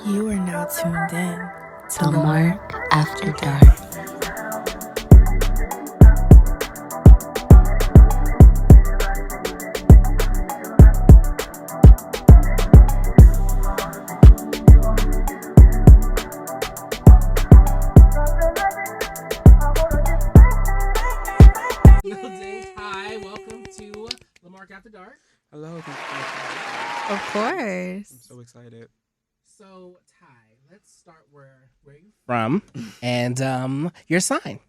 You are now tuned in to Lamark After Dark. Hi, welcome to Lamark After Dark. Hello. Of course. I'm so excited. So, Ty, let's start where you from and your sign.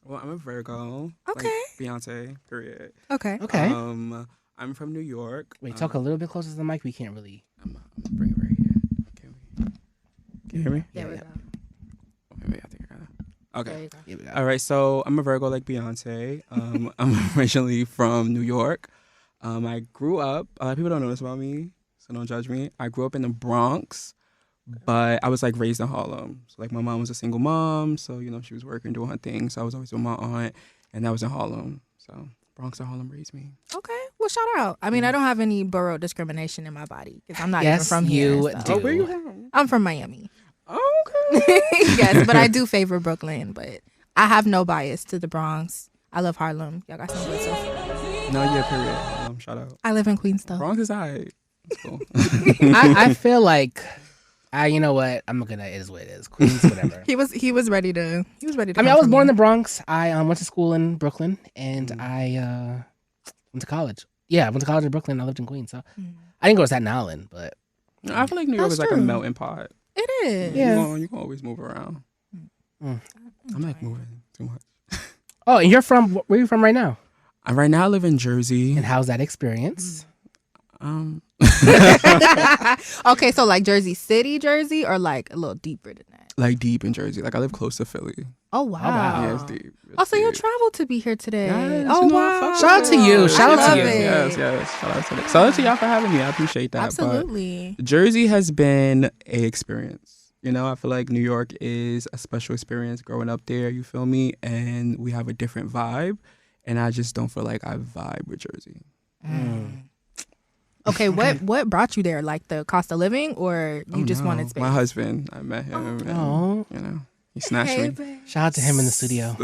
Well, I'm a Virgo. Okay. Like Beyonce, period. Okay. Okay. I'm from New York. Wait, talk a little bit closer to the mic. We can't really. I'm gonna bring it right here. Can you hear me? There we go. Maybe I think I got it. Okay. There you go. Yeah, we got All right. So I'm a Virgo like Beyonce. I'm originally from New York. I grew up. A lot of people don't know this about me, so don't judge me. I grew up in the Bronx. But I was like raised in Harlem. So like my mom was a single mom. So, you know, she was working, doing her thing. So I was always with my aunt. And that was in Harlem. So Bronx and Harlem raised me. Okay. Well, shout out. I mean, I don't have any borough discrimination in my body because I'm not Yes, even from you here. So. do. where you from? I'm from Miami. Okay. Yes, but I do favor Brooklyn. But I have no bias to the Bronx. I love Harlem. Y'all got some good stuff. No, yeah, period. Shout out. I live in Queens, though. Bronx is alright. It's cool. I feel like, you know what? I'm not gonna. It is what it is. Queens, whatever. He was ready to. I mean, I was born in the Bronx. I went to school in Brooklyn, and I went to college. Yeah, I went to college in Brooklyn. I lived in Queens, so I didn't go to Staten Island, but I feel like New York That's is like a true. melting pot. It is. Yeah. You can always move around. I'm like moving too much. oh, and you're from where are you from right now? Right now I live in Jersey. And how's that experience? Okay, so like Jersey City, Jersey, or like a little deeper than that. Like deep in Jersey. Like I live close to Philly. Oh wow. wow. Yeah, it's deep. Oh, so you deep. traveled to be here today. Yes, Oh you know, wow. fuck Shout out to you. Shout I out to love you. it. Yes. Shout out to y'all for having me. I appreciate that. Absolutely. But Jersey has been a experience. You know, I feel like New York is a special experience growing up there, you feel me? And we have a different vibe. And I just don't feel like I vibe with Jersey. Okay, what brought you there? Like the cost of living, or you just wanted space? My husband, I met him. And, Oh. you know, he snatched Hey, me. babe. Shout out to him in the studio.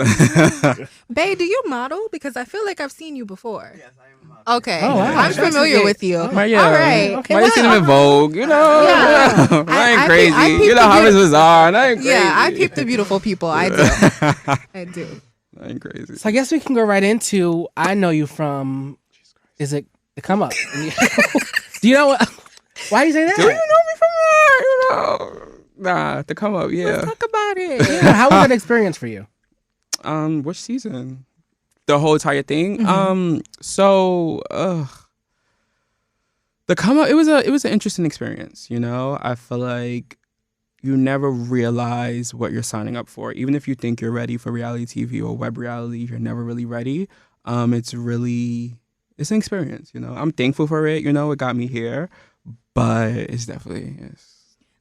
Babe, do you model? Because I feel like I've seen you before. Yes, I am a model. Okay, Oh, wow. I'm familiar with you. Right, yeah. All right. Okay. Why you seen him in Vogue? You know, Yeah. I ain't I crazy. peep You know, the Harvest Bazaar. And I ain't crazy. Yeah, I peep the beautiful people. I do. I do. I ain't crazy. So I guess we can go right into. I know you from. Is it the come up? Do you know what? Why do you say that? Do you know me from there? You know, nah, to come up, yeah. Talk about it. Yeah, how was that experience for you? Which season? The whole entire thing. The come up. It was an interesting experience. You know, I feel like you never realize what you're signing up for. Even if you think you're ready for reality TV or web reality, you're never really ready. It's an experience. You know, I'm thankful for it. You know, it got me here, but it's definitely.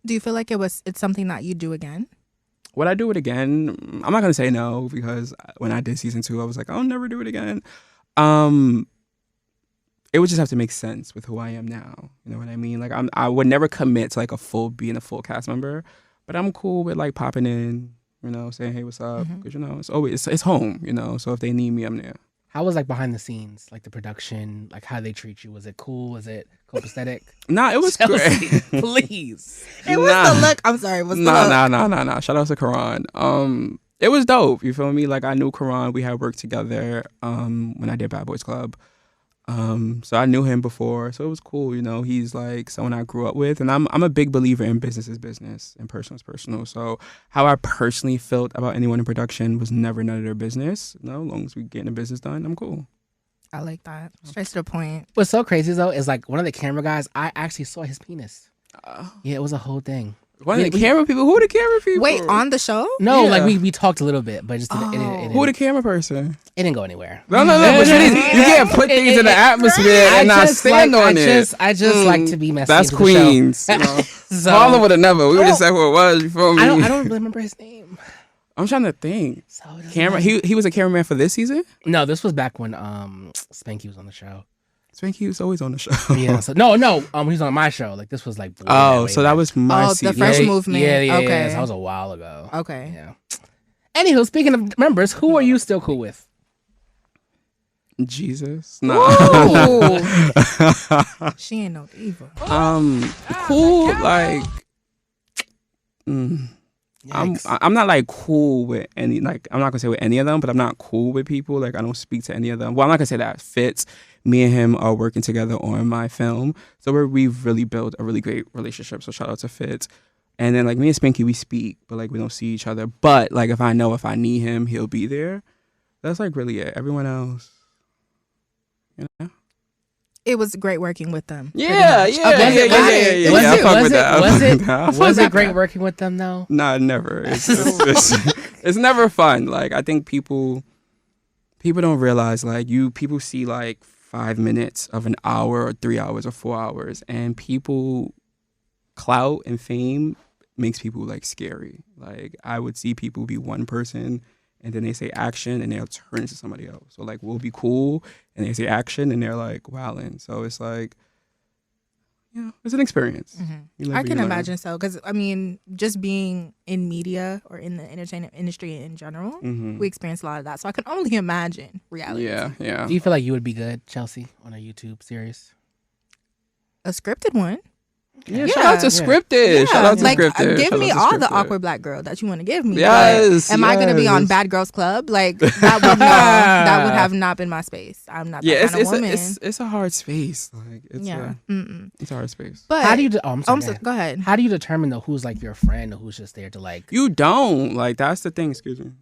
Do you feel like it's something that you do again? Would I do it again? I'm not gonna say no, because when I did season 2, I was like, I'll never do it again. It would just have to make sense with who I am now. You know what I mean? Like I would never commit to like being a full cast member, but I'm cool with like popping in, you know, saying hey, what's up? Because you know, it's home, you know. So if they need me, I'm there. How was like behind the scenes, like the production, like how they treat you? Was it cool? Was it copacetic? Nah, it was great. Please. It was the look. I'm sorry. It was the look. Nah. Shout out to Karan. It was dope. You feel me? Like I knew Karan. We had worked together when I did Bad Boys Club. So I knew him before, so it was cool. You know, he's like someone I grew up with, and I'm a big believer in business is business and personal is personal. So how I personally felt about anyone in production was never none of their business. You know, as long as we getting the business done, I'm cool. I like that. Straight to the point. What's so crazy though is like one of the camera guys. I actually saw his penis. Yeah, it was a whole thing. One of the camera people? Who are the camera people? Wait, on the show? No, Yeah. like we talked a little bit, but it just didn't, Who the camera person? it didn't go anywhere. No. But you can't put things in the atmosphere and not stand on it. I just like to be messy. That's into the show. Queens. You know. So- Harlem would have never. We would have said who it was. You feel me? I don't really remember his name. I'm trying to think. So it doesn't Camera. matter. He was a cameraman for this season. No, this was back when Spanky was on the show. Spanky was always on the show. Yeah. So no. He's on my show. Like this was like. Oh, so that was my the season. first movement. Yeah. Okay. Yeah, that was a while ago. Okay. Yeah. Anywho, speaking of members, who are you still cool with? Jesus. No. She ain't no diva. Cool. Like. I'm not like cool with any, like, I'm not gonna say with any of them, but I'm not cool with people. Like, I don't speak to any of them. Well, I'm not gonna say that. Fitz, me and him are working together on my film, so we've really built a really great relationship. So shout out to Fitz. And then like me and Spanky, we speak, but like we don't see each other. But like if I need him, he'll be there. That's like really it. Everyone else, you know. It was great working with them. Was it great working with them though? Nah, never. It's never fun. Like I think people don't realize like people see like 5 minutes of an hour or 3 hours or 4 hours, and people clout and fame makes people like scary. Like I would see people be one person and then they say action and they'll turn into somebody else. So like we'll be cool and they say action and they're like wowing. So it's like, it's an experience. I can imagine so, because I mean, just being in media or in the entertainment industry in general, we experience a lot of that. So I can only imagine reality. Yeah. Do you feel like you would be good, Chelsea, on a YouTube series? A scripted one. Yeah, shout out to Scripted. Yeah. Shout out to like, Scripted. Give Shout me out to all the Scripted. awkward black girl that you want to give me. Yes. Am I going to be on Bad Girls Club? Like that would have not been my space. I'm not that kind of woman. It's a hard space. Like it's a hard space. But how do you? I'm sorry. Go ahead. How do you determine though who's like your friend or who's just there to like? You don't like. That's the thing. Excuse me.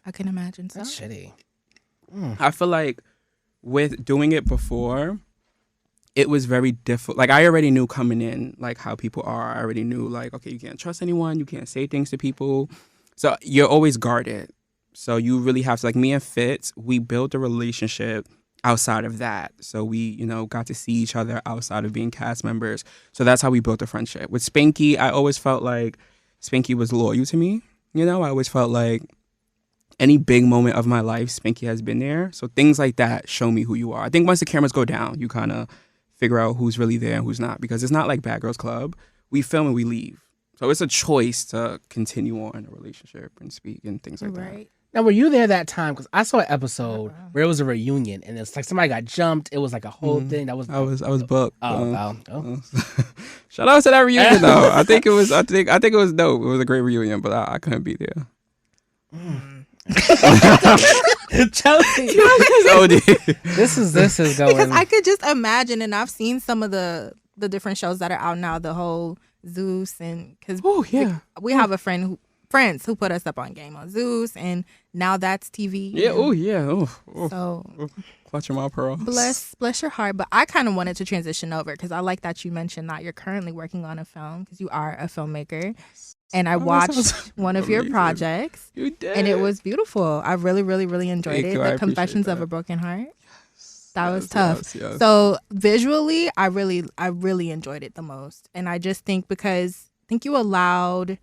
I can imagine so. That's shitty. I feel like with doing it before, it was very difficult. Like I already knew coming in, like how people are. I already knew like, okay, you can't trust anyone. You can't say things to people. So you're always guarded. So you really have to, like me and Fitz, we built a relationship outside of that. So we, got to see each other outside of being cast members. So that's how we built a friendship. With Spanky, I always felt like Spanky was loyal to me. I always felt like any big moment of my life, Spanky has been there. So things like that show me who you are. I think once the cameras go down, you kind of figure out who's really there and who's not, because it's not like Bad Girls Club. We film and we leave. So it's a choice to continue on a relationship and speak and things like that. Now, were you there that time? Because I saw an episode where it was a reunion and it's like somebody got jumped. It was like a whole thing. I was booked. Oh. Shout out to that reunion though. I think it was dope. It was a great reunion, but I couldn't be there. Chelsea, this is going. Because I could just imagine, and I've seen some of the different shows that are out now. The whole Zeus, and because we have friends who put us up on game on Zeus, and now that's TV. Yeah. So clutching my pearls. Bless your heart. But I kind of wanted to transition over because I like that you mentioned that you're currently working on a film because you are a filmmaker. And I watched one of your projects. You did. And it was beautiful. I really, really, really enjoyed it. I The Confessions appreciate of a Broken Heart. That was Yes, tough. yes. So visually, I really enjoyed it the most. And I just think because I think you allowed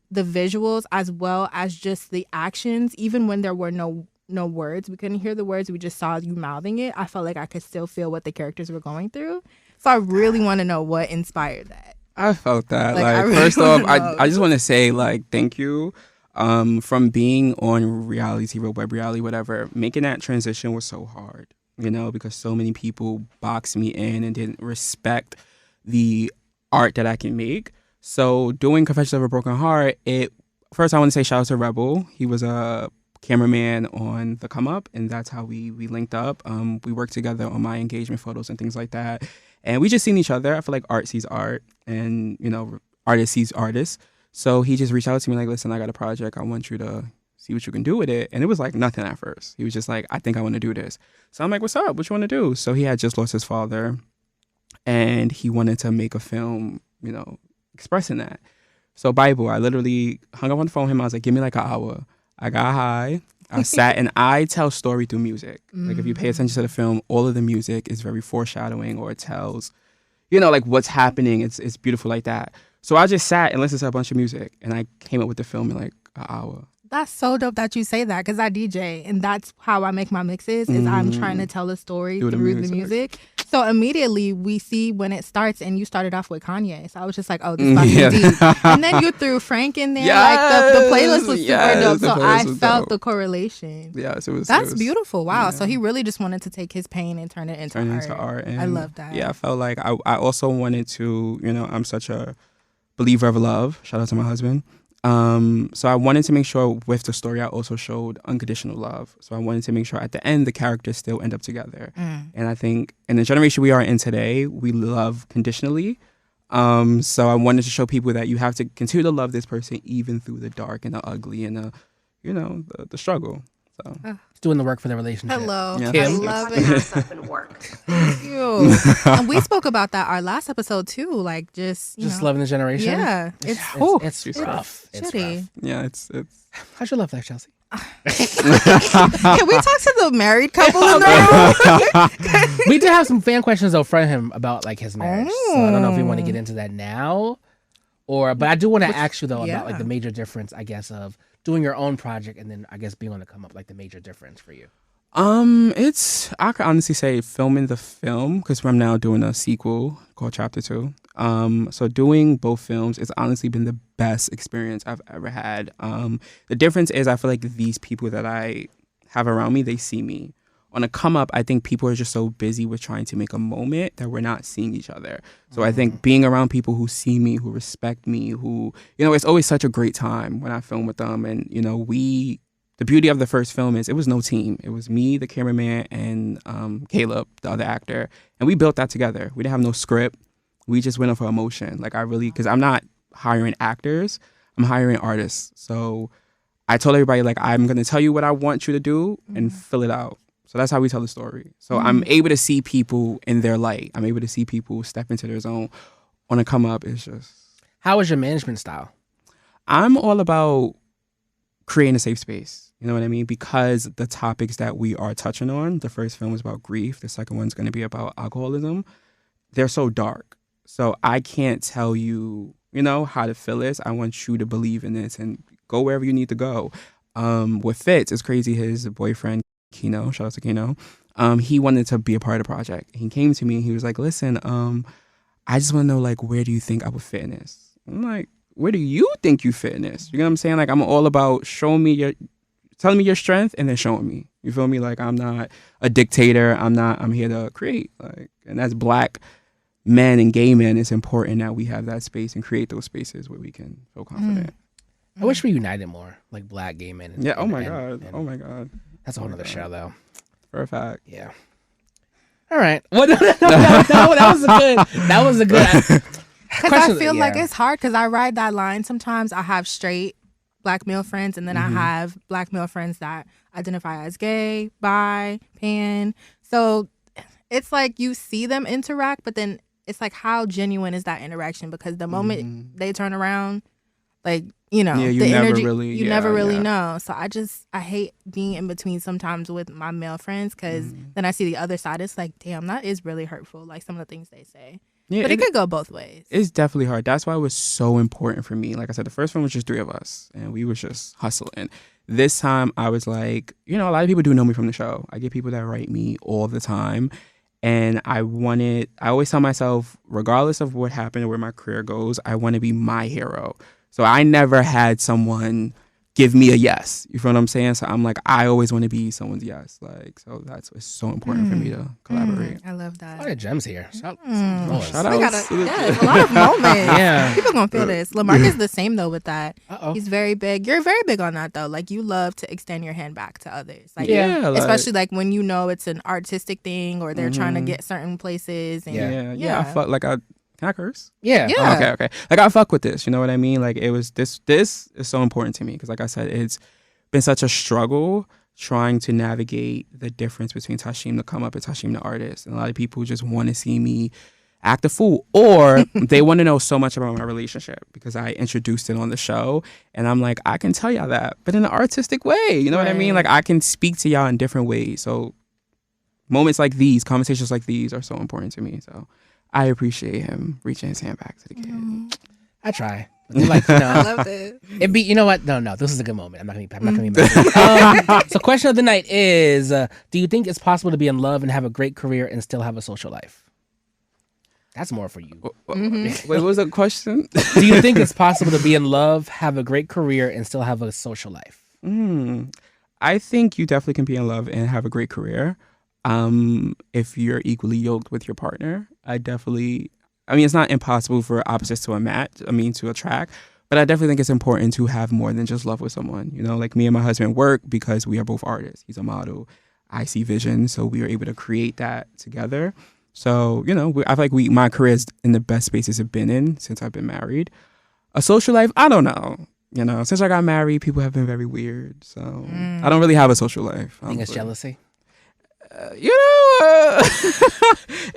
the visuals as well as just the actions, even when there were no words. We couldn't hear the words. We just saw you mouthing it. I felt like I could still feel what the characters were going through. So I really want to know what inspired that. I felt that. I really First off, wanna know. I just want to say, thank you. From being on reality TV, web reality, whatever, making that transition was so hard, because so many people boxed me in and didn't respect the art that I can make. So doing Confessions of a Broken Heart, first I want to say shout out to Rebel. He was a cameraman on The Come Up, and that's how we linked up. We worked together on my engagement photos and things like that. And we just seen each other. I feel like art sees art and, artist sees artists. So he just reached out to me like, listen, I got a project. I want you to see what you can do with it. And it was like nothing at first. He was just like, I think I want to do this. So I'm like, what's up? What you want to do? So he had just lost his father and he wanted to make a film, expressing that. So Bible, I literally hung up on the phone with him. I was like, give me like an hour. I got high. I sat and I tell story through music. Like if you pay attention to the film, all of the music is very foreshadowing or it tells, what's happening. It's beautiful like that. So I just sat and listened to a bunch of music and I came up with the film in like an hour. That's so dope that you say that because I DJ and that's how I make my mixes is I'm trying to tell a story through the music. So immediately we see when it starts and you started off with Kanye. So I was just like, oh, this is about to be deep. And then you threw Frank in there. Like the playlist was super dope. So I felt the correlation. Yes, it was. That's beautiful. Wow. Yeah. So he really just wanted to take his pain and turn it into art. And I love that. Yeah, I felt like I also wanted to, I'm such a believer of love. Shout out to my husband. So I wanted to make sure with the story I also showed unconditional love. So I wanted to make sure at the end the characters still end up together. And I think in the generation we are in today, we love conditionally. So I wanted to show people that you have to continue to love this person even through the dark and the ugly and the struggle. So it's doing the work for the relationship. Hello. Yeah. I love it. Something work. Thank you. And we spoke about that our last episode too. Like just loving the generation. Yeah. It's rough. It's shitty. rough. Yeah, it's How's your love life, Chelsea? Can we talk to the married couple in the room? We did have some fan questions though from him about like his marriage. So I don't know if we want to get into that now but I do want to ask you though about like the major difference, I guess, of doing your own project and then I guess being on the come up, like the major difference for you. I could honestly say filming the film because I'm now doing a sequel called Chapter 2. So doing both films, it's honestly been the best experience I've ever had. The difference is I feel like these people that I have around me, they see me. On a come up, I think people are just so busy with trying to make a moment that we're not seeing each other. So I think being around people who see me, who respect me, who, it's always such a great time when I film with them. And, the beauty of the first film is it was no team. It was me, the cameraman, and Caleb, the other actor. And we built that together. We didn't have no script. We just went on for emotion. Like because I'm not hiring actors, I'm hiring artists. So I told everybody, like, I'm going to tell you what I want you to do and fill it out. So that's how we tell the story. So I'm able to see people in their light. I'm able to see people step into their zone. On a come up, it's just... How is your management style? I'm all about creating a safe space. You know what I mean? Because the topics that we are touching on, the first film is about grief. The second one's going to be about alcoholism. They're so dark. So I can't tell you, how to feel this. I want you to believe in this and go wherever you need to go. With Fitz, it's crazy. His boyfriend, Kino, shout out to Kino, he wanted to be a part of the project. He came to me and he was like, listen, I just want to know, like, where do you think I would fit in this? I'm like, where do you think you fit in this? You know what I'm saying? Like, I'm all about telling me your strength and then showing me. You feel me? Like, I'm not a dictator. I'm here to create. Like, and as Black men and gay men, it's important that we have that space and create those spaces where we can feel confident. I wish we united more, like Black gay men. Oh my God. That's a whole other show, though. For a fact. Yeah. All right. Well, no, that was a good. Because I feel like it's hard because I ride that line. Sometimes I have straight Black male friends, and then I have Black male friends that identify as gay, bi, pan. So it's like you see them interact, but then it's like, how genuine is that interaction? Because the moment they turn around, like, the energy, you never really know. So I hate being in between sometimes with my male friends because then I see the other side. It's like, damn, that is really hurtful. Like some of the things they say. Yeah, but it could go both ways. It's definitely hard. That's why it was so important for me. Like I said, the first one was just 3 of us and we was just hustling. This time I was like, a lot of people do know me from the show. I get people that write me all the time. And I always tell myself, regardless of what happened or where my career goes, I want to be my hero. So I never had someone give me a yes. You feel what I'm saying? So I'm like, I always want to be someone's yes. Like, so it's so important for me to collaborate. I love that. A lot of gems here. Shout out. There's a lot of moments. Yeah. People gonna feel this. Lamark is the same though with that. He's very big. You're very big on that though. Like you love to extend your hand back to others. Like, especially like when it's an artistic thing or they're trying to get certain places. And I felt like Can I curse? Yeah. Okay. Like, I fuck with this. You know what I mean? Like, it was this is so important to me because, like I said, it's been such a struggle trying to navigate the difference between Tasheem the come up and Tasheem the artist. And a lot of people just want to see me act a fool, or they want to know so much about my relationship because I introduced it on the show. And I'm like, I can tell y'all that, but in an artistic way. You know what I mean? Like, I can speak to y'all in different ways. So moments like these, conversations like these are so important to me. So I appreciate him reaching his hand back to the kid. I try. Like, I love it. It'd be, you know what? No, this is a good moment. I'm not gonna be mad. So question of the night is, do you think it's possible to be in love and have a great career and still have a social life? That's more for you. Wait, what was the question? Do you think it's possible to be in love, have a great career, and still have a social life? I think you definitely can be in love and have a great career. If you're equally yoked with your partner, it's not impossible for opposites to attract, but I definitely think it's important to have more than just love with someone. You know, like me and my husband work because we are both artists. He's a model. I see vision, so we were able to create that together. So, you know, I feel like my career is in the best spaces I've been in since I've been married. A social life, I don't know. You know, since I got married, people have been very weird. So I don't really have a social life. I think it's jealousy.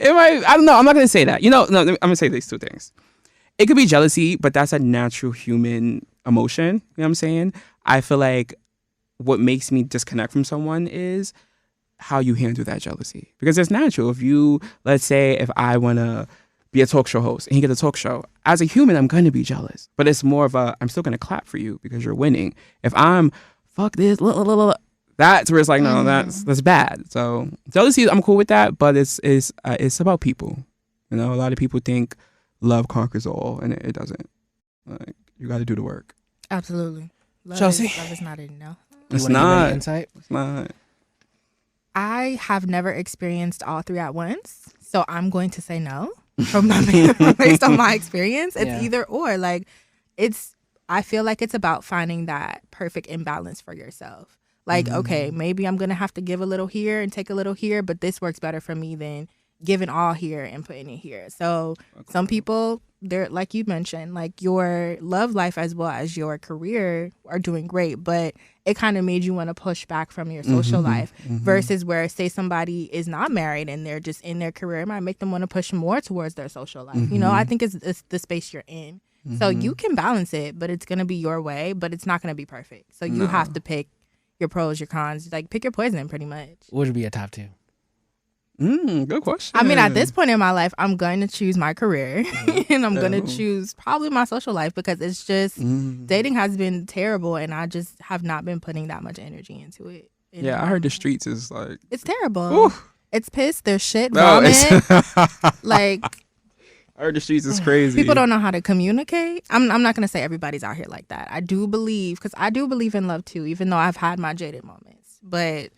It might. I don't know. I'm not gonna say that. You know, no. I'm gonna say these two things. It could be jealousy, but that's a natural human emotion. You know what I'm saying? I feel like what makes me disconnect from someone is how you handle that jealousy, because it's natural. Let's say if I want to be a talk show host and he gets a talk show, as a human, I'm going to be jealous, but it's more of I'm still going to clap for you because you're winning. If I'm, fuck this, that's where it's like, no, that's bad. So jealousy, I'm cool with that, but it's about people. You know, a lot of people think love conquers all, and it doesn't. Like, you got to do the work. Absolutely. Chelsea? Love is not enough. It's not. Insight? It's not. I have never experienced all three at once, so I'm going to say no based on my experience. It's either or. Like, I feel like it's about finding that perfect imbalance for yourself. Like, okay, maybe I'm going to have to give a little here and take a little here, but this works better for me than giving all here and putting it here. So some people, they're like you mentioned, like your love life as well as your career are doing great, but it kind of made you want to push back from your social life versus where, say, somebody is not married and they're just in their career, it might make them want to push more towards their social life. You know, I think it's the space you're in. So you can balance it, but it's going to be your way, but it's not going to be perfect. So you have to pick your pros, your cons, like pick your poison pretty much. What would be a top two? Good question. I mean, at this point in my life, I'm going to choose my career and I'm going to choose probably my social life, because it's just dating has been terrible and I just have not been putting that much energy into it. I heard the streets is like, it's terrible. Oof. It's piss, there's shit, vomit. Like, I heard the streets is crazy. People don't know how to communicate. I'm not going to say everybody's out here like that. I do believe in love too, even though I've had my jaded moments. But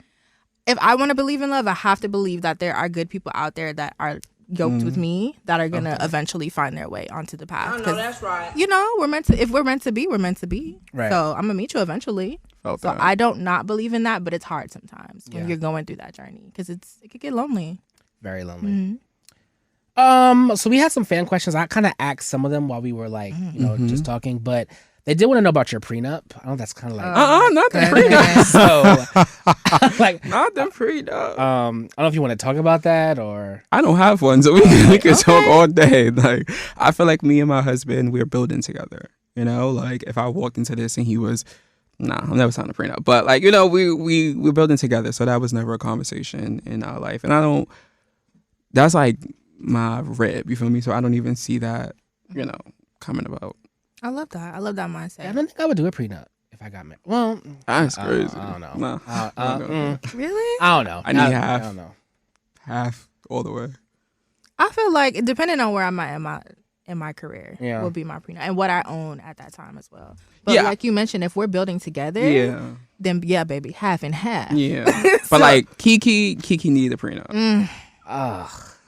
if I want to believe in love, I have to believe that there are good people out there that are yoked with me that are going to eventually find their way onto the path. I know, that's right. You know, if we're meant to be, we're meant to be. Right. So I'm going to meet you eventually. So I don't not believe in that, but it's hard sometimes when you're going through that journey, because it could get lonely. Very lonely. So we had some fan questions. I kind of asked some of them while we were like, just talking, but they did want to know about your prenup. I know that's kind of like not the prenup. So like not the prenup. I don't know if you want to talk about that or I don't have one, so we can talk all day. Like, I feel like me and my husband, we're building together. You know, like if I walked into this and he was, I'm never signing a prenup. But like, you know, we're building together, so that was never a conversation in our life, and that's like my rib. You feel me? So I don't even see that, coming about. I love that. I love that mindset. I don't think I would do a prenup if I got married. Well, that's crazy. I don't know. No. Really? I don't know. I need half. I don't know. Half all the way. I feel like depending on where I'm at in my career will be my prenup and what I own at that time as well. But like you mentioned, if we're building together, then baby, half and half. Yeah. But like Kiki needed a prenup.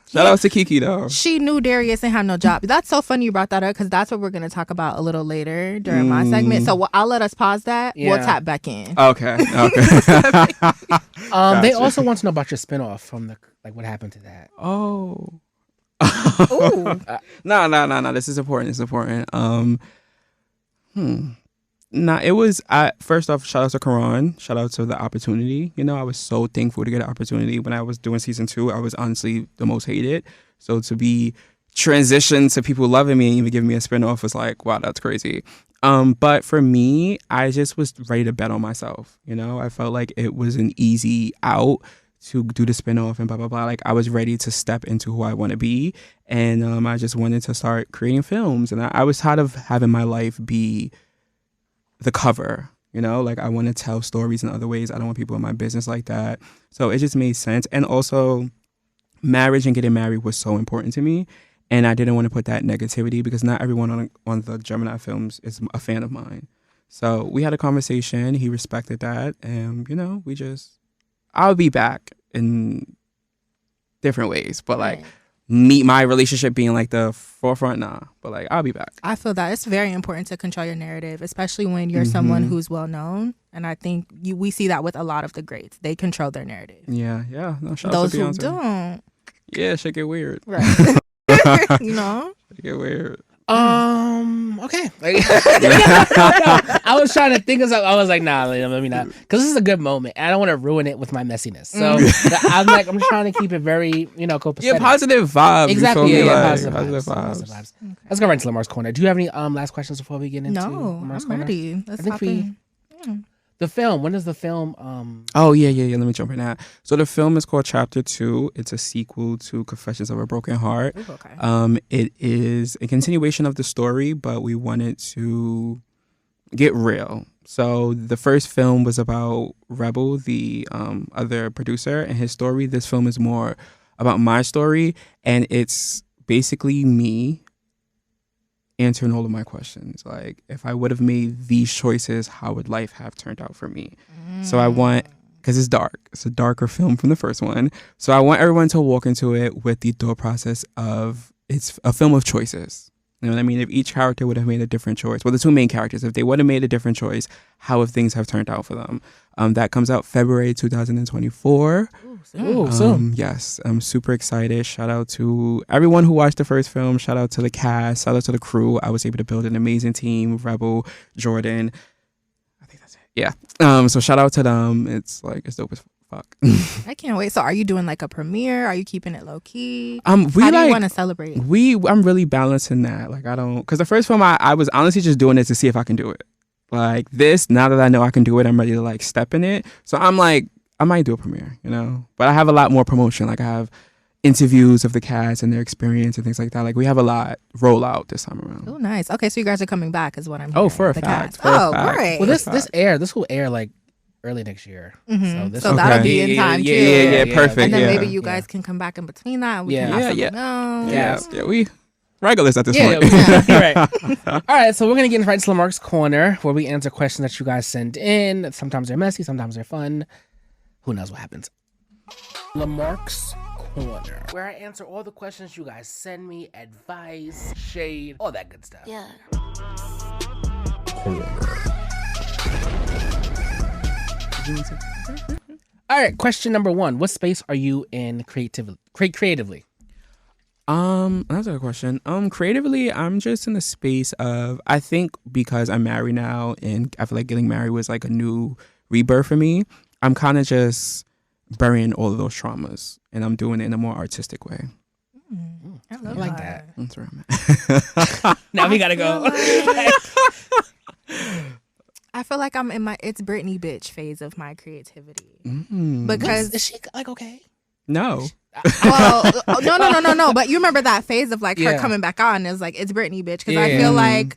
Shout out to Kiki though. She knew Darius didn't have no job. That's so funny you brought that up, because that's what we're going to talk about a little later during my segment. So I'll let us pause that. We'll tap back in. Okay. They also want to know about your spinoff from what happened to that. Oh. No. This is important. It's important. It was, first off, shout out to Karan. Shout out to the opportunity. You know, I was so thankful to get an opportunity. When I was doing season 2, I was honestly the most hated. So to be transitioned to people loving me and even giving me a spinoff was like, wow, that's crazy. But for me, I just was ready to bet on myself. You know, I felt like it was an easy out to do the spinoff and blah, blah, blah. Like, I was ready to step into who I want to be. And I just wanted to start creating films. And I was tired of having my life be the cover, you know? Like, I want to tell stories in other ways. I don't want people in my business like that. So it just made sense. And also, marriage and getting married was so important to me. And I didn't want to put that negativity because not everyone on the Gemini films is a fan of mine. So we had a conversation. He respected that. And, you know, I'll be back in different ways. But, like, my relationship being, like, the forefront, nah. But, like, I'll be back. I feel that it's very important to control your narrative, especially when you're someone who's well known. And I think we see that with a lot of the greats. They control their narrative. Yeah. No, shout Those out to who Beyonce. don't. Yeah, shit get weird. Right. You know? Shit get weird. Okay. Like, I was trying to think of something. I was like, nah, let me not, because this is a good moment. I don't want to ruin it with my messiness. So I'm trying to keep it very, copacetic. Yeah, positive vibes. Exactly. Yeah, positive vibes. Okay. Let's go right into Lamar's Corner. Do you have any last questions before we get into Lamar's Corner? Ready. Let's hop in. The film. When is the film? Oh, yeah. Let me jump in that. So the film is called Chapter 2. It's a sequel to Confessions of a Broken Heart. Ooh, okay. It is a continuation of the story, but we wanted to get real. So the first film was about Rebel, the other producer, and his story. This film is more about my story, and it's basically me answering all of my questions. Like, if I would have made these choices, how would life have turned out for me? So I want, because it's dark, it's a darker film from the first one. So I want everyone to walk into it with the thought process of it's a film of choices. You know what I mean? If each character would have made a different choice, well, the two main characters, if they would have made a different choice, how would things have turned out for them? That comes out February 2024. Soon. Yes, I'm super excited. Shout out to everyone who watched the first film. Shout out to the cast. Shout out to the crew. I was able to build an amazing team. Rebel, Jordan. I think that's it. Yeah. So shout out to them. It's dope as fuck. I can't wait. So are you doing like a premiere? Are you keeping it low key? We How do you want to celebrate? I'm really balancing that. Like, I don't, because the first film I was honestly just doing it to see if I can do it. Like, this, now that I know I can do it, I'm ready to like step in it. So I'm like, I might do a premiere, but I have a lot more promotion. Like, I have interviews of the cast and their experience and things like that. Like, we have a lot roll out this time around. Oh, nice. Okay, so you guys are coming back is what I'm hearing. Oh, for a fact. Great. Well, this will air like early next year. Mm-hmm. So that'll be in time too. Yeah, perfect. And then maybe you guys can come back in between that. And we can have Yeah, we regulars at this point. Right. All right, so we're gonna get right to Lamark's Corner, where we answer questions that you guys send in. Sometimes they're messy, sometimes they're fun. Who knows what happens? Lamark's Corner, where I answer all the questions you guys send me, advice, shade, all that good stuff. Yeah. All right, question number 1. What space are you in creatively? That's a good question. Creatively, I'm just in the space of, I think because I'm married now and I feel like getting married was like a new rebirth for me, I'm kind of just burying all of those traumas and I'm doing it in a more artistic way. I like that. That's where I'm at. Now we gotta go. I feel like I'm in my it's Britney bitch phase of my creativity. Because is she like okay? No. Well, no. But you remember that phase of like her coming back on? It was like it's Britney bitch because I feel like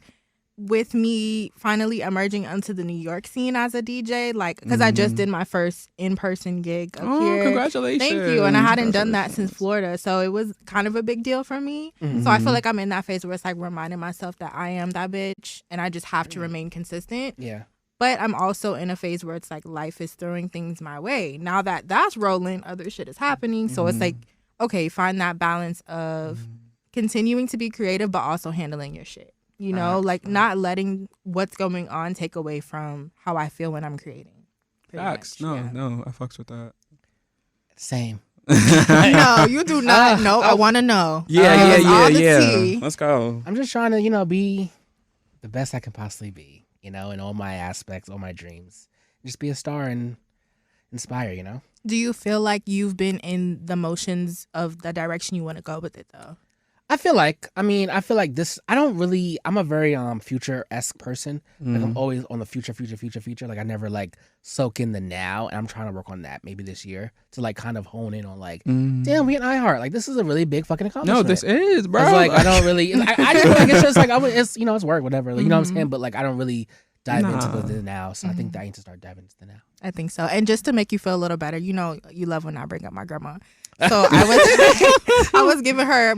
with me finally emerging onto the New York scene as a DJ, like because I just did my first in-person gig up here. Congratulations! Thank you. And I hadn't done that since Florida, so it was kind of a big deal for me. So I feel like I'm in that phase where it's like reminding myself that I am that bitch, and I just have to remain consistent. Yeah. But I'm also in a phase where it's like life is throwing things my way. Now that that's rolling, other shit is happening. So it's like, okay, find that balance of continuing to be creative, but also handling your shit. Like not letting what's going on take away from how I feel when I'm creating. Facts. No, I fucks with that. Same. No, you do not know. I want to know. Yeah. Tea. Let's go. I'm just trying to, be the best I can possibly be. In all my aspects, all my dreams. Just be a star and inspire, Do you feel like you've been in the motions of the direction you want to go with it, though? I feel like this. I'm a very future-esque person. Like I'm always on the future. Like I never like soak in the now, and I'm trying to work on that maybe this year to like kind of hone in on like, damn, we at iHeart. Like this is a really big fucking accomplishment. No, this is, bro. It's like I don't really. I just feel like it's just like it's it's work, whatever. Like, you know what I'm saying? But like I don't really dive into the now. So I think that I need to start diving into the now. I think so. And just to make you feel a little better, you know, you love when I bring up my grandma. So I was giving her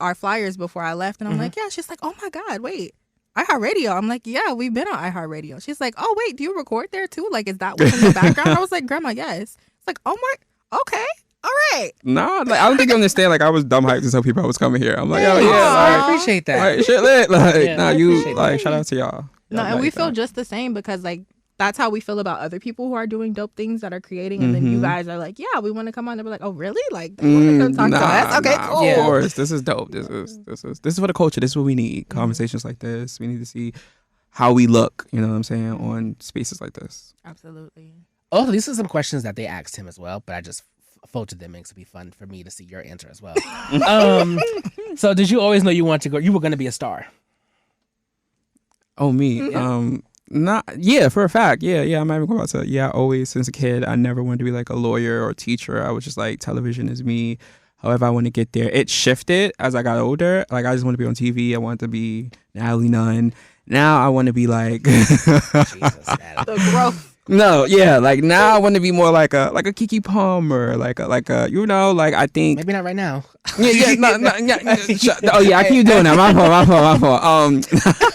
our flyers before I left, and I'm like, yeah. She's like, oh my God, wait, iHeartRadio. I'm like, yeah, we've been on iHeartRadio. She's like, oh wait, do you record there too? Like, is that what's in the background? I was like, Grandma, yes. It's like, oh my, okay, all right. Nah, like I don't think you understand. Like I was dumb hyped to tell people I was coming here. I'm like, oh yeah, I appreciate that. Like shit lit. Like you like shout out to y'all. No, and we feel just the same because like. That's how we feel about other people who are doing dope things that are creating, and then you guys are like, "Yeah, we want to come on." They're like, "Oh, really? Like, they want to come talk to us? Okay, cool." Of course, this is dope. This is for the culture. This is what we need. Conversations like this. We need to see how we look. You know what I'm saying on spaces like this. Absolutely. Oh, these are some questions that they asked him as well, but I just filtered them in to be fun for me to see your answer as well. So, did you always know you were going to be a star? Oh, me. Yeah. For a fact. Yeah. I'm not even going to. Yeah, always since a kid, I never wanted to be like a lawyer or a teacher. I was just like, television is me. However, I want to get there. It shifted as I got older. Like, I just want to be on TV. I wanted to be Natalie Nunn. Now I want to be like Jesus, the growth. No, yeah, like now I want to be more like a Kiki Palmer, like a you know, like I think maybe not right now. Yeah, oh yeah, I keep doing that. My fault.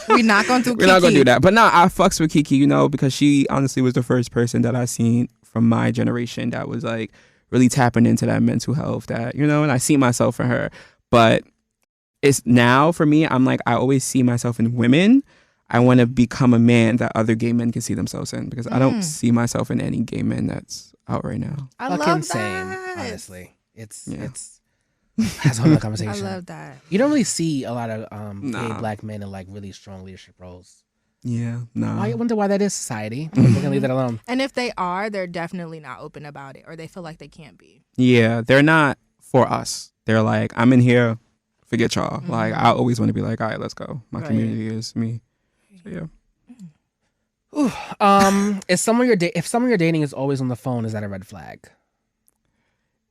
We're not gonna do. We're not gonna do that. But no, I fucks with Kiki, you know, because she honestly was the first person that I seen from my generation that was like really tapping into that mental health, that you know, and I see myself in her. But it's now for me, I'm like I always see myself in women. I want to become a man that other gay men can see themselves in, because I don't see myself in any gay men that's out right now. I love fucking that. Same, honestly. It's that's a whole conversation. I love that. You don't really see a lot of gay black men in like really strong leadership roles. Yeah, no. I wonder why that is, society. We can leave that alone. And if they are, they're definitely not open about it, or they feel like they can't be. Yeah, they're not for us. They're like, I'm in here, forget y'all. Like, I always want to be like, all right, let's go. My community is me. So, yeah. If someone you're dating is always on the phone, is that a red flag?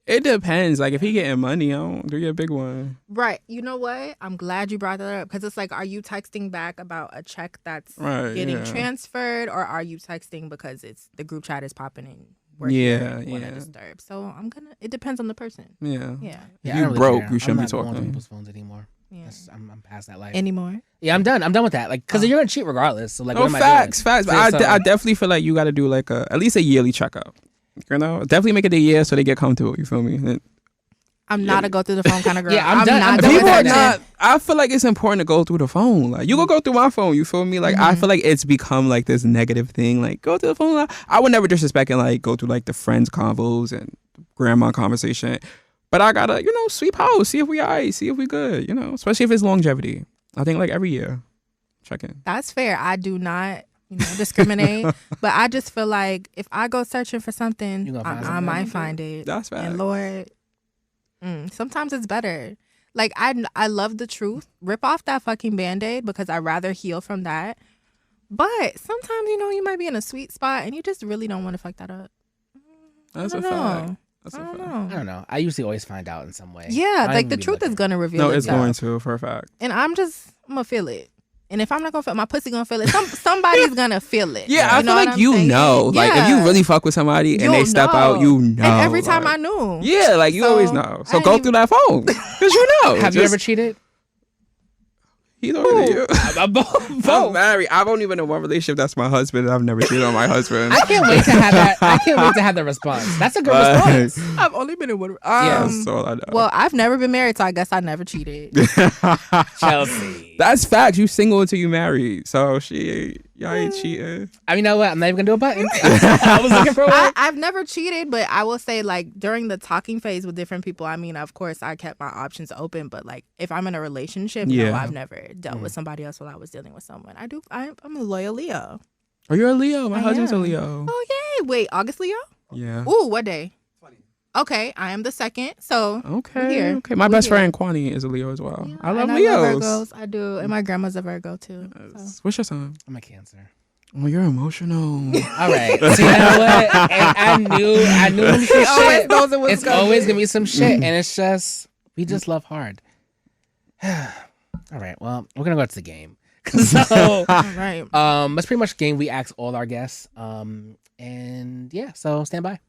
It depends. Like, if he getting money, I don't do you a big one. Right. You know what? I'm glad you brought that up, because it's like, are you texting back about a check that's getting transferred, or are you texting because it's the group chat is popping in? Disturb. So it depends on the person. Yeah. If you broke, you shouldn't be talking on people's phones anymore. Yeah. I'm past that life anymore. Yeah, I'm done with that. Like, because you're gonna cheat regardless. So like, facts. But I definitely feel like you got to do like at least a yearly checkup. You know, definitely make it a year so they get comfortable. You feel me? I'm not a go through the phone kind of girl. Yeah, I'm done. People are not. I feel like it's important to go through the phone. Like, you go through my phone. You feel me? Like, I feel like it's become like this negative thing. Like, go through the phone. I would never disrespect and like go through like the friends convos and grandma conversation. But I gotta, sweep house, see if we alright, see if we good, especially if it's longevity. I think like every year, check in. That's fair. I do not, discriminate, but I just feel like if I go searching for something, I might find it. That's fair. And Lord, sometimes it's better. Like, I love the truth. Rip off that fucking Band-Aid, because I'd rather heal from that. But sometimes, you might be in a sweet spot and you just really don't want to fuck that up. That's a fact. I don't know. I usually always find out in some way. Yeah, like the truth is gonna reveal itself. No, it's going to, for a fact. And I'm gonna feel it. And if I'm not gonna feel it, my pussy gonna feel it. Somebody's gonna feel it. Yeah, I feel like Like, if you really fuck with somebody and they step out, And every time I knew. Yeah, like you always know. So go through that phone, because you know. Have you ever cheated? He's already you. I'm married. I've only been in one relationship. That's my husband. And I've never cheated on my husband. I can't wait to have that. I can't wait to have the response. That's a good response. I've only been in one. That's all I know. Well, I've never been married, so I guess I never cheated. Chelsea. That's facts. You single until you married. So y'all ain't cheating. I mean, you know what? I'm not even gonna do a button. I was looking for one. I've never cheated, but I will say, like, during the talking phase with different people, I mean, of course, I kept my options open. But like, if I'm in a relationship, no, I've never dealt with somebody else while I was dealing with someone. I'm a loyal Leo. Oh, you're a Leo. My husband's a Leo. Oh, yay. Wait, August Leo? Yeah. Ooh, what day? 20. Okay, I am the second. So okay. My best friend Kwani is a Leo as well. Yeah, I love Leos. Virgos. I do, and my grandma's a Virgo too. So. What's your sign? I'm a Cancer. Oh, you're emotional. All right. So you know what? And I knew some shit. It's always gonna be some shit, and it's just we just love hard. All right. Well, we're gonna go to the game. So, all right. That's pretty much the game we ask all our guests. And yeah, so stand by.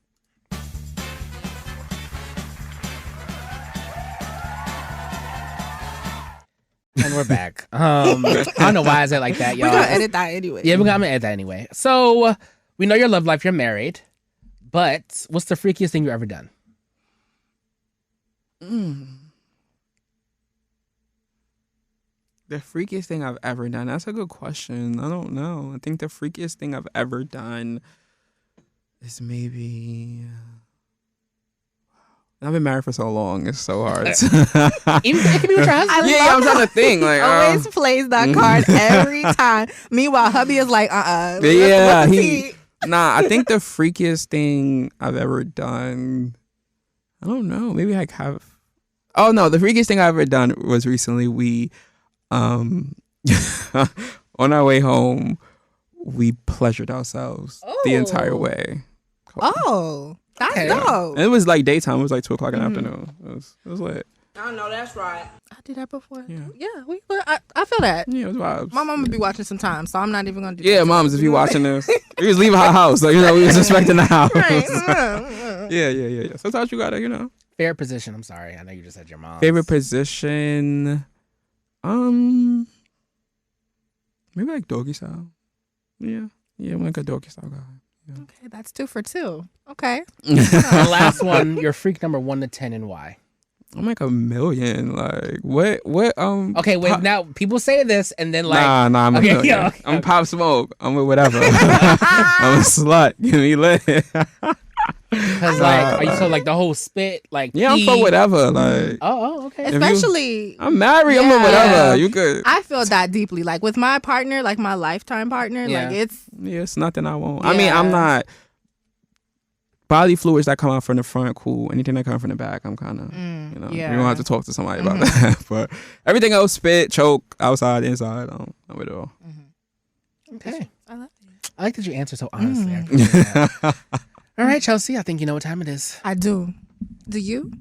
And we're back. I don't know why I said like that, y'all. We're gonna edit that anyway. Yeah, we're gonna edit that anyway. So we know your love life. You're married, but what's the freakiest thing you've ever done? The freakiest thing I've ever done. That's a good question. I don't know. I think the freakiest thing I've ever done is maybe. I've been married for so long. It's so hard. Even it can be with your husband. I'm trying to think. Like, always plays that card every time. Meanwhile, hubby is like, Yeah, I think the freakiest thing I've ever done. I don't know. Maybe I have. Oh no, the freakiest thing I've ever done was recently. We, on our way home, we pleasured ourselves the entire way. Oh. That's dope. And it was like daytime. It was like 2:00 in the afternoon. It was lit. I know that's right. I did that before. Yeah, I feel that. Yeah, it was vibes. My mom would be watching sometimes, so I'm not even gonna do that. Yeah, moms, if you watching this, we was leaving our house. Like, we was expecting the house. Right. Yeah. Sometimes you gotta, Favorite position. I'm sorry. I know you just said your mom. Favorite position. Maybe like doggy style. Yeah, I'm like a doggy style guy. Yeah. Okay, that's 2 for 2. Okay. The last one, your freak number 1 to 10 and why? I'm like 1,000,000. Like what? Okay, wait. Now people say this and then like. Nah. I'm a million. Yeah, okay. I'm Pop Smoke. I'm with whatever. I'm a slut. Give me lit. Because are you so like the whole spit like? Yeah, I'm for whatever. Like. Oh, okay. Especially. I'm married. Yeah. I'm with whatever. You could. I feel that deeply. Like with my partner, like my lifetime partner, like it's. Yeah, it's nothing I won't. Yeah. I mean, I'm not. Bodily fluids that come out from the front, cool. Anything that come from the back, I'm kind of, you don't have to talk to somebody about that. But everything else, spit, choke, outside, inside, I'm with it all. Okay. I love it. I like that you answer so honestly. I appreciate that. All right, Chelsea, I think you know what time it is. I do. Do you?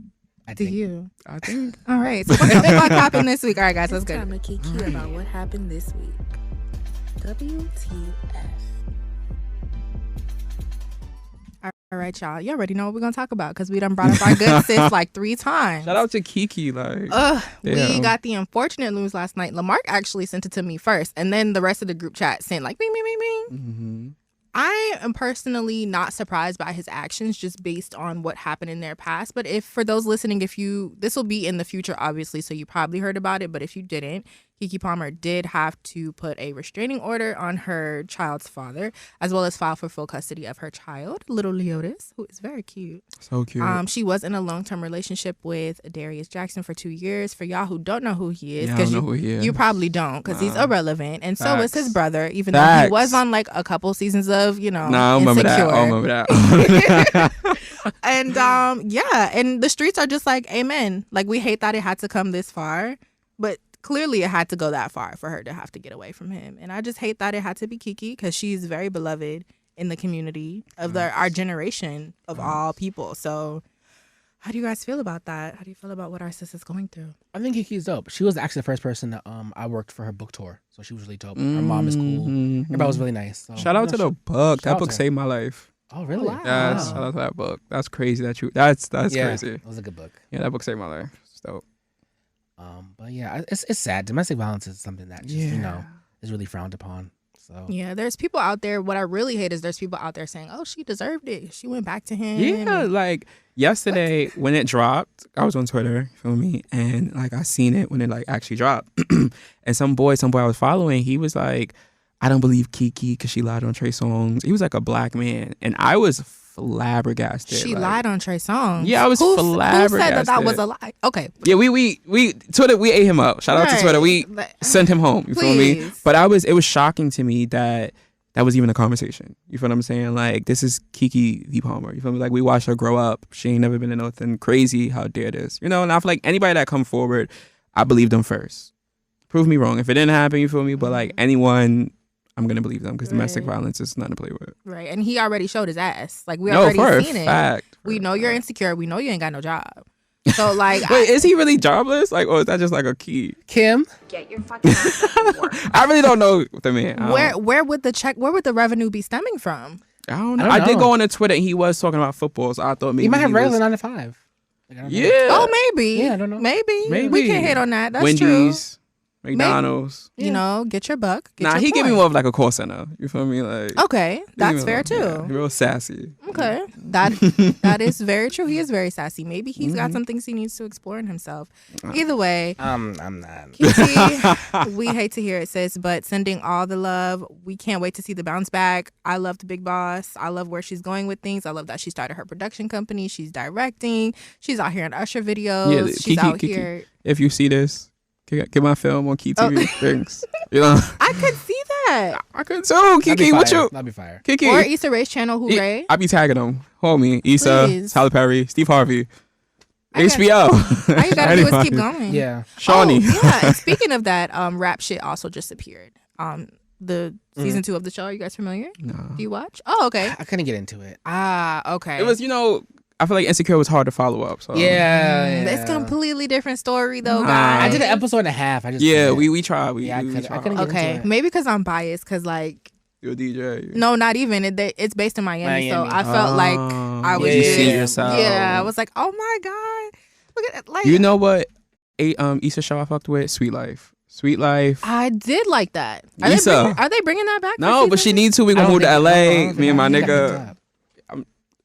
I think. I think. All right. So what happened this week? All right, guys, let's go. Time to kiki about what happened this week. WTF. All right, y'all. You already know what we're going to talk about because we done brought up our good sis like 3 times. Shout out to Kiki. Like, we got the unfortunate news last night. Lamark actually sent it to me first, and then the rest of the group chat sent like, bing, bing, bing, bing. Mm-hmm. I am personally not surprised by his actions just based on what happened in their past. But if for those listening, this will be in the future, obviously, so you probably heard about it. But if you didn't, Keke Palmer did have to put a restraining order on her child's father, as well as file for full custody of her child, little Leotis, who is very cute. So cute. She was in a long-term relationship with Darius Jackson for 2 years. For y'all who don't know who he is, because you probably don't, because he's irrelevant, and so is his brother, even though he was on like a couple seasons of, Insecure. I remember that. And and the streets are just like, amen. Like, we hate that it had to come this far, but clearly it had to go that far for her to have to get away from him. And I just hate that it had to be Keke, because she's very beloved in the community of our generation of all people. So how do you guys feel about that? How do you feel about what our sis is going through? I think Kiki's dope. She was actually the first person that I worked for her book tour, so she was really dope. Her mom is cool. Everybody was really nice. So, shout out to the book. That book saved my life. Oh, really? Wow. Shout out to that book. That's crazy. That's crazy. It was a good book. Yeah, that book saved my life. It's dope. But yeah, it's sad. Domestic violence is something that just, is really frowned upon. So yeah, there's people out there. What I really hate is there's people out there saying, "Oh, she deserved it. She went back to him." Yeah, like yesterday when it dropped, I was on Twitter, you feel me, and like I seen it when it like actually dropped, and some boy I was following, he was like, "I don't believe Keke because she lied on Trey Songz." He was like a black man, and I was flabbergasted. She lied on Trey Songz. Yeah, I was flabbergasted. Who said that was a lie? Okay. Yeah, we Twitter, we ate him up. Shout out to Twitter. We sent him home. You feel me? But it was shocking to me that that was even a conversation. You feel what I'm saying? Like, this is Kiki V. Palmer. You feel me? Like, we watched her grow up. She ain't never been in nothing crazy. How dare this? You know, and I feel like anybody that come forward, I believe them first. Prove me wrong. If it didn't happen, you feel me? But like anyone, I'm going to believe them because domestic violence is nothing to play with. Right. And he already showed his ass. Like, we already seen it. Fact. We know you're insecure. We know you ain't got no job. So, like... Wait, is he really jobless? Like, or is that just like a key? Kim? Get your fucking ass to work. I really don't know the man. Where would the revenue be stemming from? I don't know. I did go on to Twitter and he was talking about football, so I thought maybe he might have regular 9 to 5. Yeah. Oh, maybe. Yeah, I don't know. Maybe. We can't hate on that. That's Wendy's, true. McDonald's. You know, get your buck. He give me more of like a call center. You feel me? Like, okay, that's fair too. Yeah, real sassy. Okay, that is very true. He is very sassy. Maybe he's got some things he needs to explore in himself. Either way, I'm not. Kiki, we hate to hear it, sis, but sending all the love. We can't wait to see the bounce back. I love the big boss. I love where she's going with things. I love that she started her production company. She's directing. She's out here in Usher videos. Yeah, she's Kiki, out Kiki, here. If you see this, get my film on Key TV. Thanks. You know, I could see that. I could too. Kiki, what you? That'd be fire. Kiki Or Issa Rae's channel, Hooray. I be tagging them. Homie, Issa, Please. Tyler Perry, Steve Harvey, HBO. All you gotta do is keep going. Yeah. Shawnee. Oh, yeah. And speaking of that, rap shit also just appeared. The season 2 of the show. Are you guys familiar? No. Do you watch? Oh, okay. I couldn't get into it. Ah, okay. It was, I feel like Insecure was hard to follow up. So Yeah. It's a completely different story though, Nah. guys. I did an episode and a half. I just we tried. I couldn't get Okay, into it. maybe because I'm biased, because like You're a DJ. no, not even. It's based in Miami, so I felt like I was you just see yourself. I was like, oh my god, look at it. Like, You know what? Issa show I fucked with? Sweet Life. Sweet Life. I did like that. Issa. Are they bringing that back? No, but she needs to. We gonna move to LA. Me and my nigga. nigga.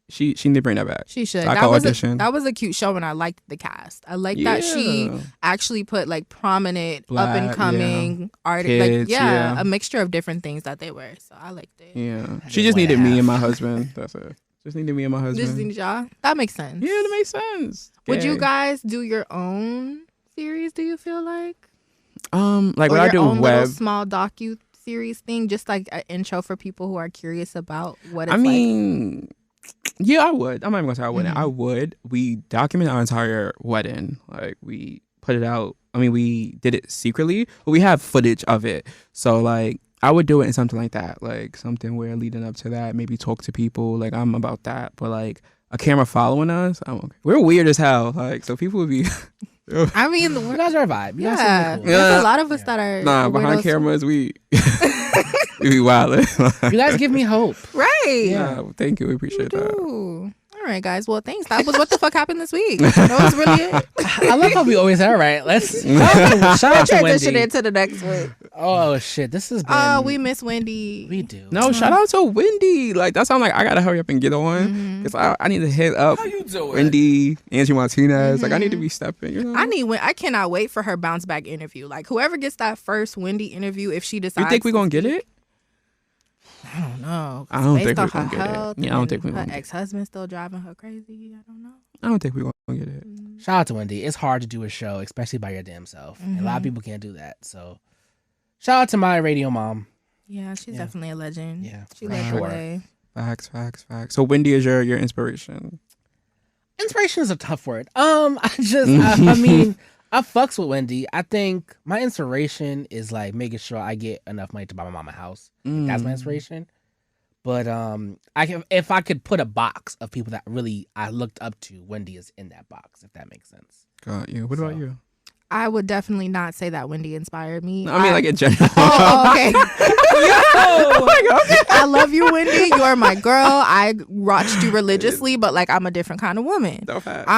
She need to bring that back. She should. I That call was audition. that was a cute show, and I liked the cast. I like that she actually put like prominent Black, up and coming artists, Kids, like yeah. a mixture of different things that they were. So I liked it. Yeah. She just needed me and my husband. That's it. Just needed me and my husband. Just need y'all. That makes sense. Yeah, that makes sense. Would you Gay. guys do your own series? Do you feel like like or when I your do own web? little small docu series thing, just like an intro for people who are curious about what it's I mean, yeah, I would. I'm not even gonna say I wouldn't. Mm-hmm. I would. We document our entire wedding. Like, we put it out. I mean, we did it secretly, but we have footage of it. So like, I would do it in something like that, like something where leading up to that, maybe talk to people. Like, I'm about that. But like a camera following us, I'm okay. We're weird as hell. Like, so people would be. I mean, You guys are a vibe. You guys yeah, seem cool. there's a lot of us that are Nah, behind weirdos. cameras, we be wildin'. You guys give me hope. right? Yeah, thank you. We appreciate that. Ooh. All right, guys. Well, thanks. That was what the fuck happened this week. That was really it. I love how we always are, right? Let's shout out to Transition Wendy. into the next week. Oh shit, this has been. Oh, we miss Wendy. We do. No, shout out to Wendy. Like, that sound like I gotta hurry up and get on because I need to hit up Wendy, Angie Martinez. Like, I need to be stepping. You know? I cannot wait for her bounce back interview. Like, whoever gets that first Wendy interview, if she decides, You think we gonna get it? I don't know. I don't think Based we're on her gonna get it. health Yeah, I don't and think we're her gonna get it. ex-husband still driving her crazy. I don't know. I don't think we're gonna get it. Shout out to Wendy. It's hard to do a show, especially by your damn self. And a lot of people can't do that. So, shout out to my radio mom. Yeah, she's definitely a legend. Yeah, she for led the sure. way. Facts. So Wendy is your inspiration. Inspiration is a tough word. I mean, I fucks with Wendy. I think my inspiration is like making sure I get enough money to buy my mom a house. That's my inspiration. But if I could put a box of people that really I looked up to, Wendy is in that box. If that makes sense. Got you. What about you? I would definitely not say that Wendy inspired me. I mean, like in general. Oh, okay. I love you, Wendy. You are my girl. I watched you religiously, but like I'm a different kind of woman. No fact.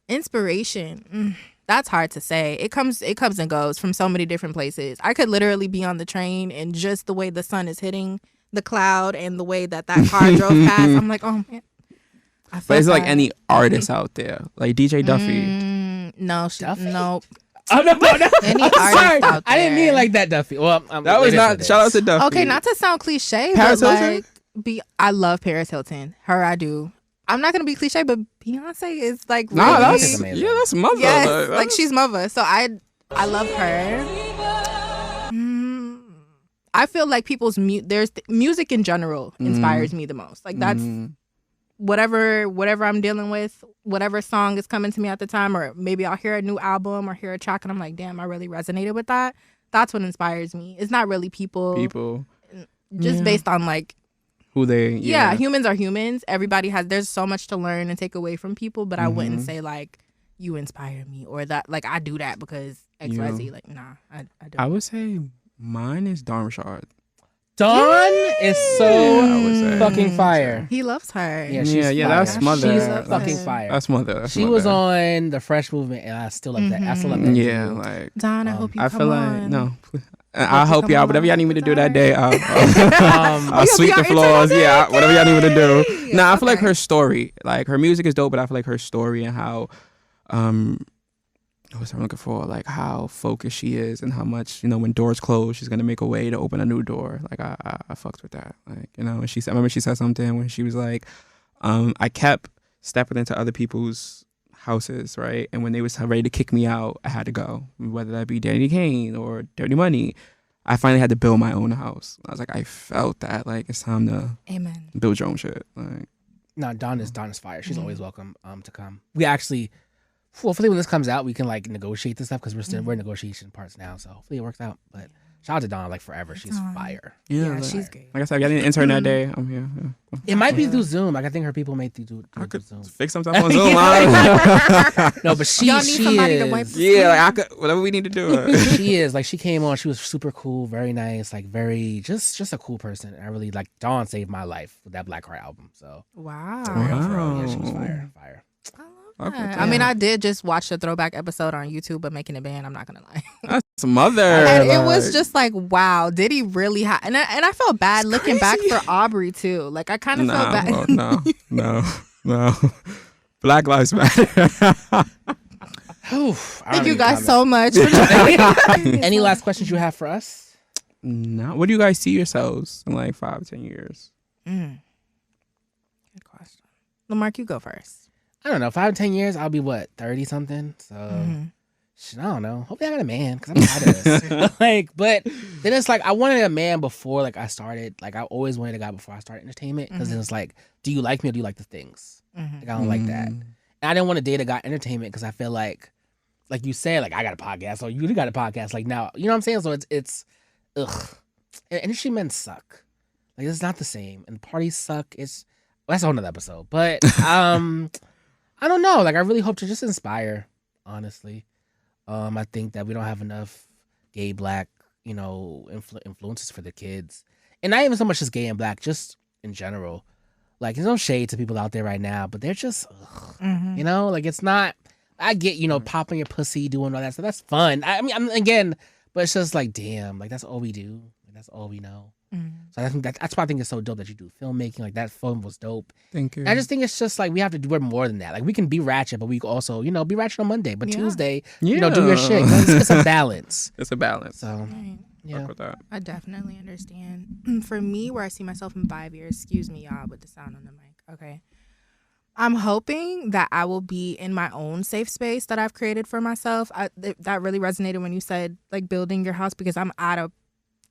Inspiration. That's hard to say. It comes and goes from so many different places. I could literally be on the train and just the way the sun is hitting the cloud and the way that car drove past, I'm like, oh man. But it's like any artist out there, like DJ Duffy. No, Duffy? no. Oh no! Any I'm artist sorry. out I didn't there. mean it like that, Duffy. Well, That was not. Shout out to Duffy. Okay, not to sound cliche, Paris but Hilton? like, I love Paris Hilton. Her, I do. I'm not gonna be cliche, but Beyonce is like really, Nah, that's amazing. that's mother. yes, like that's- she's mother. So I love her. I feel like people's music in general inspires me the most. Like that's whatever I'm dealing with, whatever song is coming to me at the time, or maybe I'll hear a new album or hear a track and I'm like, damn, I really resonated with that. That's what inspires me. It's not really people just based on like who they humans are humans. There's so much to learn and take away from people, but I wouldn't say like you inspire me or that like I do that because XYZ. Like nah, I don't. I would say mine is Dawn Richard. Dawn is so fucking fire. He loves her. Yeah, she's fire. That's mother. She's fucking fire. That's mother. She was on the Fresh Movement, and I still love that. I still love that. Yeah, like Dawn, I hope you I come feel on. like no. I'll help y'all. Whatever y'all need me to do that day, I'll sweep the floors. Yeah, whatever y'all need me to do. Nah, I feel like her story, like her music is dope, but I feel like her story and how, what's I'm looking for, like how focused she is and how much, you know, when doors close, she's gonna make a way to open a new door. Like I fucked with that. Like, you know, and I remember she said something when she was like, I kept stepping into other people's houses, right? And when they was ready to kick me out, I had to go, whether that be Danny Kane or Dirty Money. I finally had to build my own house. I was like, I felt that, like, it's time to build your own shit. Like, no, Dawn is fire. She's always welcome to come. We actually, hopefully when this comes out, we can like negotiate this stuff because we're in negotiation parts now. So hopefully it works out. But shout out to Dawn, like forever. She's fire. Yeah, like, she's great. Like I said, I got an intern that day. I'm here. Yeah. It might be through Zoom. Like I think her people may do I could Zoom. fix some stuff on Zoom. No, but she Y'all need somebody is, to wipe the yeah, like I could, whatever we need to do. She is like, she came on. She was super cool, very nice, like very just a cool person. I really like Dawn saved my life with that Black Heart album. So wow. Yeah, she was fire. I mean, I did just watch the throwback episode on YouTube of Making a Band. I'm not gonna lie. That's mother. And it was just like, wow, did he really have? And I felt bad looking back for Aubrey too. Like I kind of felt bad. No. Black Lives Matter. Thank you guys so much. Any last questions you have for us? No. What do you guys see yourselves in like 5-10 years? Good question. Lamark, you go first. I don't know. 5-10 years, I'll be what, 30 something. So I don't know. Hopefully I got a man because I'm tired of this. Like, but then it's like I wanted a man before like I started. Like I always wanted a guy before I started entertainment because then it's like, do you like me or do you like the things? Like I don't like that. And I didn't want to date a guy entertainment because I feel like you said, like I got a podcast or you got a podcast. Like now, you know what I'm saying? So it's ugh. And industry men suck. Like it's not the same. And parties suck. That's a whole nother episode. But I don't know. Like, I really hope to just inspire, honestly. I think that we don't have enough gay, black, you know, influences for the kids. And not even so much just gay and black, just in general. Like, there's no shade to people out there right now, but they're just, you know? Like, it's not, I get, you know, popping your pussy, doing all that stuff. That's fun. I mean, again, but it's just like, damn, like, that's all we do. Like, that's all we know. So I think that's why I think it's so dope that you do filmmaking. Like that film was dope. Thank you. I just think it's just like we have to do more than that. Like we can be ratchet, but we also, you know, be ratchet on Monday, but Tuesday, you know, do your shit. It's a balance. It's a balance. So yeah, I definitely understand. For me, where I see myself in 5 years, excuse me, y'all, with the sound on the mic. Okay. I'm hoping that I will be in my own safe space that I've created for myself. That really resonated when you said like building your house because I'm at a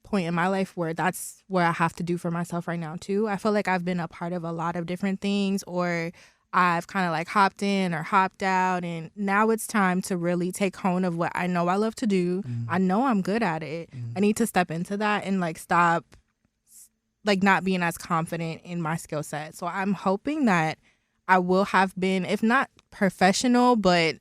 point in my life where that's where I have to do for myself right now too. I feel like I've been a part of a lot of different things or I've kind of like hopped in or hopped out and now it's time to really take hold of what I know I love to do. I know I'm good at it. I need to step into that and like stop like not being as confident in my skill set. So I'm hoping that I will have been, if not professional, but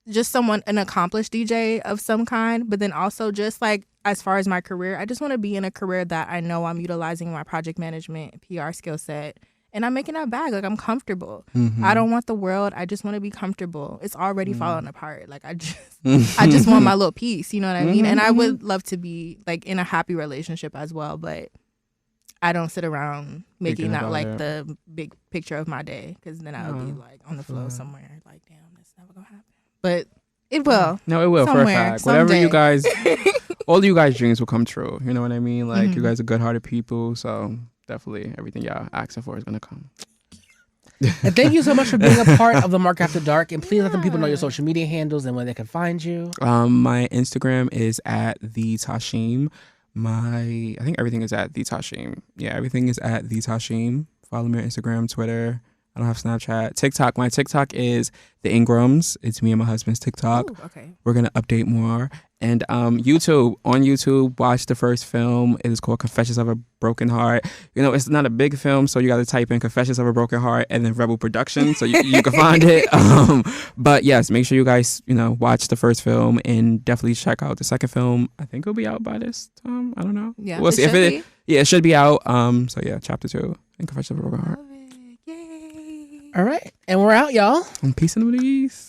just an accomplished DJ of some kind, but then also just like as far as my career, I just want to be in a career that I know I'm utilizing my project management, PR skill set, and I'm making that bag. Like I'm comfortable. I don't want the world. I just want to be comfortable. It's already falling apart. Like I just want my little piece. You know what I mean? And I would love to be like in a happy relationship as well, but I don't sit around making that like the big picture of my day because then I would be like on the floor somewhere. Like damn, that's never gonna happen. But it will. No, it will for a fact. Whatever you guys, all you guys' dreams will come true. You know what I mean? Like you guys are good-hearted people, so definitely everything y'all asking for is gonna come. And thank you so much for being a part of Lamark After Dark. And please let the people know your social media handles and where they can find you. My Instagram is at the Tasheem. I think everything is at the Tasheem. Yeah, everything is at the Tasheem. Follow me on Instagram, Twitter. I don't have Snapchat. TikTok. My TikTok is the Ingrams. It's me and my husband's TikTok. Ooh, okay. We're gonna update more. And YouTube. On YouTube, watch the first film. It is called Confessions of a Broken Heart. You know, it's not a big film, so you got to type in Confessions of a Broken Heart and then Rebel Production, so you can find it. But yes, make sure you guys, watch the first film and definitely check out the second film. I think it'll be out by this time. I don't know. Yeah, we'll see. It should be out. So yeah, chapter 2 and Confessions of a Broken Heart. Yay. All right, and we're out, y'all. And peace and peace.